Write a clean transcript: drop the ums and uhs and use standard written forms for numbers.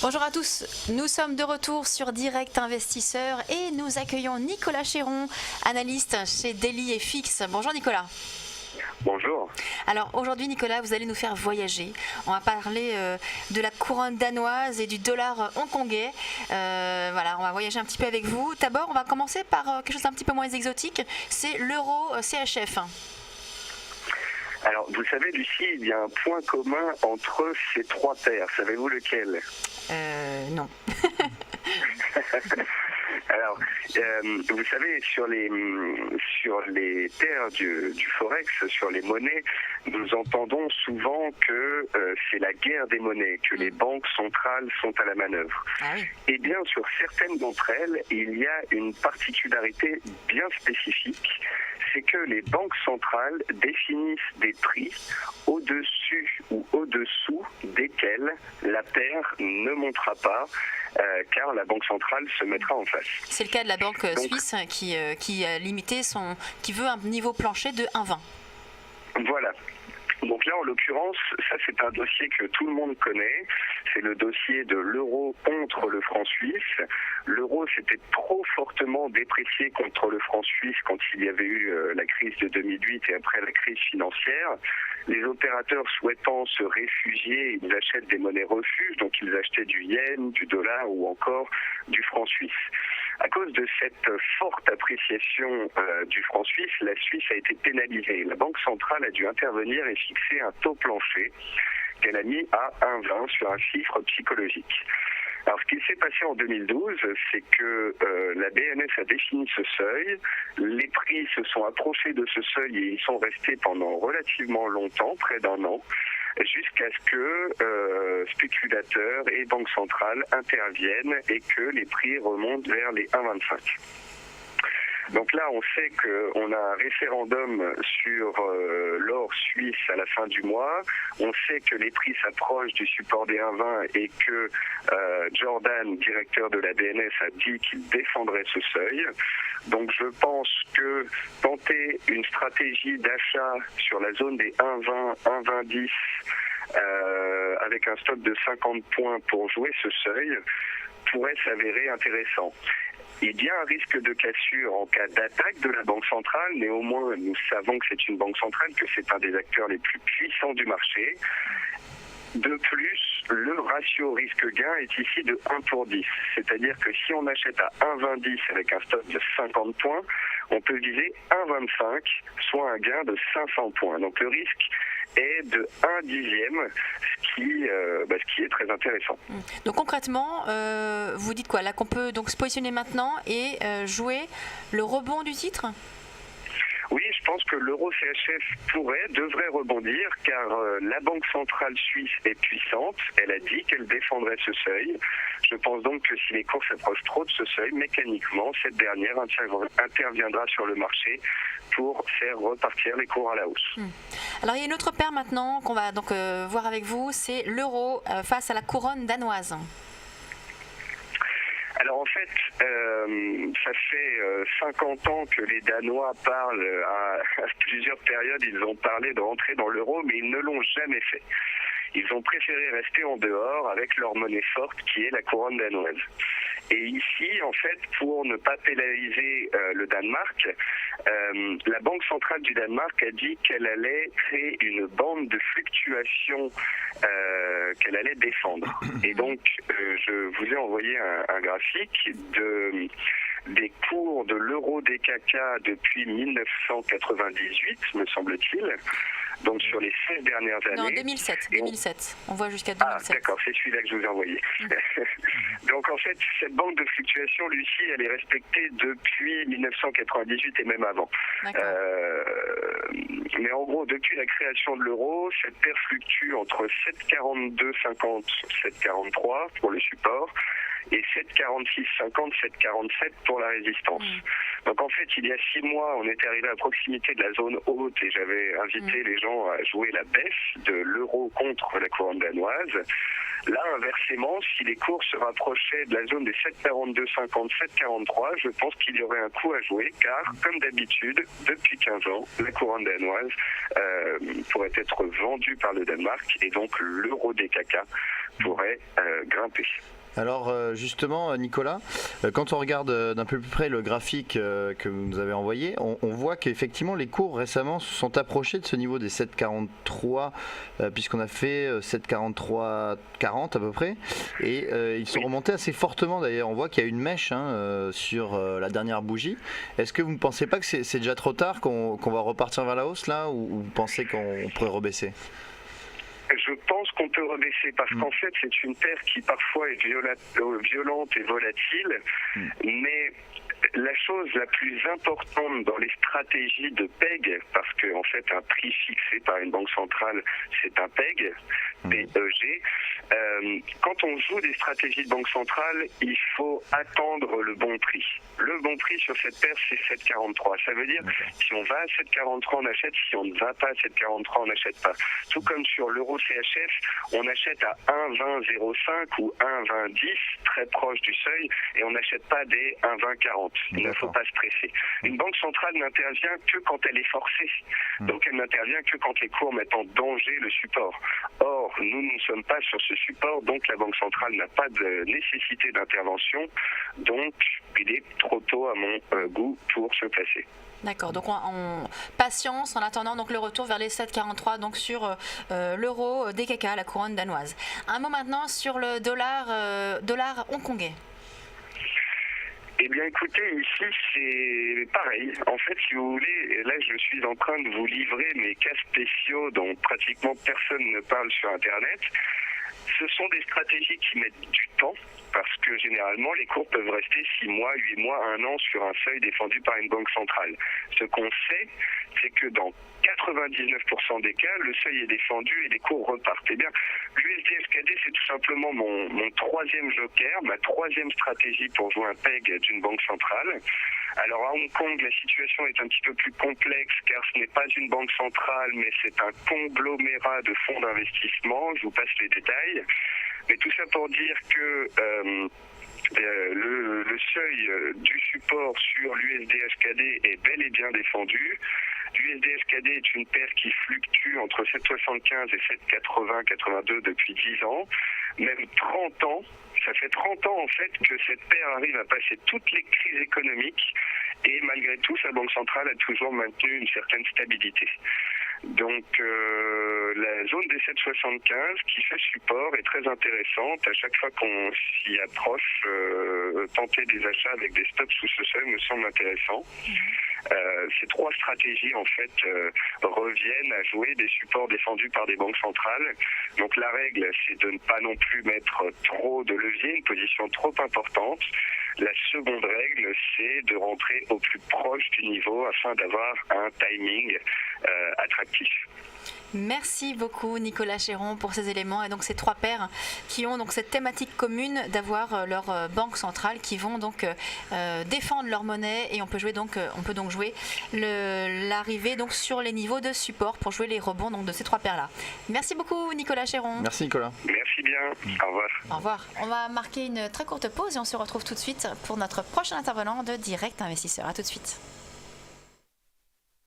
Bonjour à tous, nous sommes de retour sur Direct Investisseur et nous accueillons Nicolas Chéron, analyste chez Daily FX. Bonjour Nicolas. Bonjour. Alors aujourd'hui Nicolas, vous allez nous faire voyager. On va parler de la couronne danoise et du dollar hongkongais. Voilà, on va voyager un petit peu avec vous. D'abord, on va commencer par quelque chose d'un petit peu moins exotique, c'est l'euro CHF. Alors, vous savez, Lucie, il y a un point commun entre ces trois paires. Savez-vous lequel? Non. Alors, vous savez, sur les paires du Forex, sur les monnaies, nous entendons souvent que c'est la guerre des monnaies, que les banques centrales sont à la manœuvre. Ah oui. Eh bien, sur certaines d'entre elles, il y a une particularité bien spécifique, c'est que les banques centrales définissent des prix au-dessus ou au-dessous desquels la paire ne montera pas, car la banque centrale se mettra en face. C'est le cas de la banque suisse qui a limité qui veut un niveau plancher de 1,20. Voilà. Donc là, en l'occurrence, ça c'est un dossier que tout le monde connaît. C'est le dossier de l'euro contre le franc suisse. L'euro s'était trop fortement déprécié contre le franc suisse quand il y avait eu la crise de 2008 et après la crise financière. Les opérateurs souhaitant se réfugier, ils achètent des monnaies refuges, donc ils achetaient du yen, du dollar ou encore du franc suisse. À cause de cette forte appréciation du franc suisse, la Suisse a été pénalisée. La Banque centrale a dû intervenir et fixer un taux plancher qu'elle a mis à 1,20 sur un chiffre psychologique. Alors, ce qui s'est passé en 2012, c'est que la BNS a défini ce seuil, les prix se sont approchés de ce seuil et ils sont restés pendant relativement longtemps, près d'un an, jusqu'à ce que spéculateurs et banques centrales interviennent et que les prix remontent vers les 1,25. Donc là, on sait qu'on a un référendum sur l'or suisse à la fin du mois. On sait que les prix s'approchent du support des 1,20 et que Jordan, directeur de la BNS, a dit qu'il défendrait ce seuil. Donc je pense que tenter une stratégie d'achat sur la zone des 1,20, 1,2010 avec un stock de 50 points pour jouer ce seuil pourrait s'avérer intéressant. Il y a un risque de cassure en cas d'attaque de la Banque centrale, néanmoins nous savons que c'est une banque centrale, que c'est un des acteurs les plus puissants du marché. De plus, le ratio risque-gain est ici de 1 pour 10. C'est-à-dire que si on achète à 1,2010 avec un stock de 50 points, on peut viser 1,25, soit un gain de 500 points. Donc le risque est de 1 dixième, ce qui est très intéressant. Donc concrètement, vous dites quoi? Là qu'on peut donc se positionner maintenant et jouer le rebond du titre? Oui, je pense que l'euro CHF devrait rebondir car la Banque centrale suisse est puissante. Elle a dit qu'elle défendrait ce seuil. Je pense donc que si les cours s'approchent trop de ce seuil, mécaniquement, cette dernière interviendra sur le marché pour faire repartir les cours à la hausse. Alors il y a une autre paire maintenant qu'on va donc voir avec vous, c'est l'euro face à la couronne danoise. Alors en fait, ça fait 50 ans que les Danois parlent, à plusieurs périodes, ils ont parlé de rentrer dans l'euro, mais ils ne l'ont jamais fait. Ils ont préféré rester en dehors avec leur monnaie forte qui est la couronne danoise. Et ici, en fait, pour ne pas pénaliser le Danemark, la Banque centrale du Danemark a dit qu'elle allait créer une bande de fluctuation qu'elle allait défendre. Et donc, je vous ai envoyé un graphique des cours de l'euro DKK depuis 1998, me semble-t-il. Donc sur les 16 dernières années... Non, 2007. On voit jusqu'à 2007. Ah, d'accord, c'est celui-là que je vous ai envoyé. Donc en fait, cette bande de fluctuation, Lucie, elle est respectée depuis 1998 et même avant. Mais en gros, depuis la création de l'euro, cette paire fluctue entre 7,4250, 7,43 pour le support, et 7,4650, 7,47 pour la résistance. Donc en fait, il y a 6 mois, on était arrivé à proximité de la zone haute et j'avais invité les gens à jouer la baisse de l'euro contre la couronne danoise. Là, inversement, si les cours se rapprochaient de la zone des 7,42,50, 7,43, je pense qu'il y aurait un coup à jouer, car, comme d'habitude, depuis 15 ans, la couronne danoise pourrait être vendue par le Danemark, et donc l'euro DKK pourrait grimper. Alors justement Nicolas, quand on regarde d'un peu plus près le graphique que vous nous avez envoyé, on voit qu'effectivement les cours récemment se sont approchés de ce niveau des 7,43 puisqu'on a fait 7,43,40 à peu près et ils sont remontés assez fortement d'ailleurs. On voit qu'il y a une mèche sur la dernière bougie. Est-ce que vous ne pensez pas que c'est déjà trop tard, qu'on va repartir vers la hausse là, ou vous pensez qu'on pourrait rebaisser ? Je pense qu'on peut rebaisser parce qu'en fait c'est une paire qui parfois est violente et volatile, mais la chose la plus importante dans les stratégies de PEG, parce qu'en fait un prix fixé par une banque centrale c'est un PEG, PEG, quand on joue des stratégies de banque centrale, il faut attendre le bon prix. Le bon prix sur cette paire, c'est 7,43. Ça veut dire, si on va à 7,43, on achète. Si on ne va pas à 7,43, on n'achète pas. Tout comme sur l'euro CHF, on achète à 1,20,05 ou 1,20,10, très proche du seuil, et on n'achète pas des 1,20,40. Il ne faut pas stresser. Une banque centrale n'intervient que quand elle est forcée. Donc elle n'intervient que quand les cours mettent en danger le support. Or, nous ne sommes pas sur ce support, donc la Banque centrale n'a pas de nécessité d'intervention, donc il est trop tôt à mon goût pour se placer. D'accord, donc on patience en attendant donc le retour vers les 7,43 donc sur l'euro DKK, la couronne danoise. Un mot maintenant sur le dollar hongkongais. Eh bien écoutez, ici c'est pareil. En fait, si vous voulez, là je suis en train de vous livrer mes cas spéciaux dont pratiquement personne ne parle sur Internet. Ce sont des stratégies qui mettent du temps parce que généralement les cours peuvent rester 6 mois, 8 mois, 1 an sur un seuil défendu par une banque centrale. Ce qu'on sait, c'est que dans 99% des cas, le seuil est défendu et les cours repartent. Eh bien, l'USD-FKD, c'est tout simplement mon troisième joker, ma troisième stratégie pour jouer un PEG d'une banque centrale. Alors à Hong Kong, la situation est un petit peu plus complexe car ce n'est pas une banque centrale, mais c'est un conglomérat de fonds d'investissement. Je vous passe les détails. Mais tout ça pour dire que le seuil du support sur l'USD-HKD est bel et bien défendu. L'USD-HKD est une paire qui fluctue entre 7,75 et 7,80-82 depuis 10 ans, même 30 ans. Ça fait 30 ans en fait que cette paire arrive à passer toutes les crises économiques et malgré tout, sa banque centrale a toujours maintenu une certaine stabilité. Donc la zone des 7,75 qui fait support est très intéressante. À chaque fois qu'on s'y approche, tenter des achats avec des stops sous ce seuil me semble intéressant. Ces trois stratégies en fait reviennent à jouer des supports défendus par des banques centrales. Donc la règle c'est de ne pas non plus mettre trop de levier, une position trop importante. La seconde règle c'est de rentrer au plus proche du niveau afin d'avoir un timing attractif. Merci beaucoup Nicolas Chéron pour ces éléments et donc ces trois paires qui ont donc cette thématique commune d'avoir leur banque centrale qui vont donc défendre leur monnaie et on peut donc jouer l'arrivée donc sur les niveaux de support pour jouer les rebonds donc de ces trois paires là. Merci beaucoup Nicolas Chéron. Merci Nicolas. Merci bien. Au revoir. Au revoir. On va marquer une très courte pause et on se retrouve tout de suite pour notre prochain intervenant de Direct Investisseur. À tout de suite.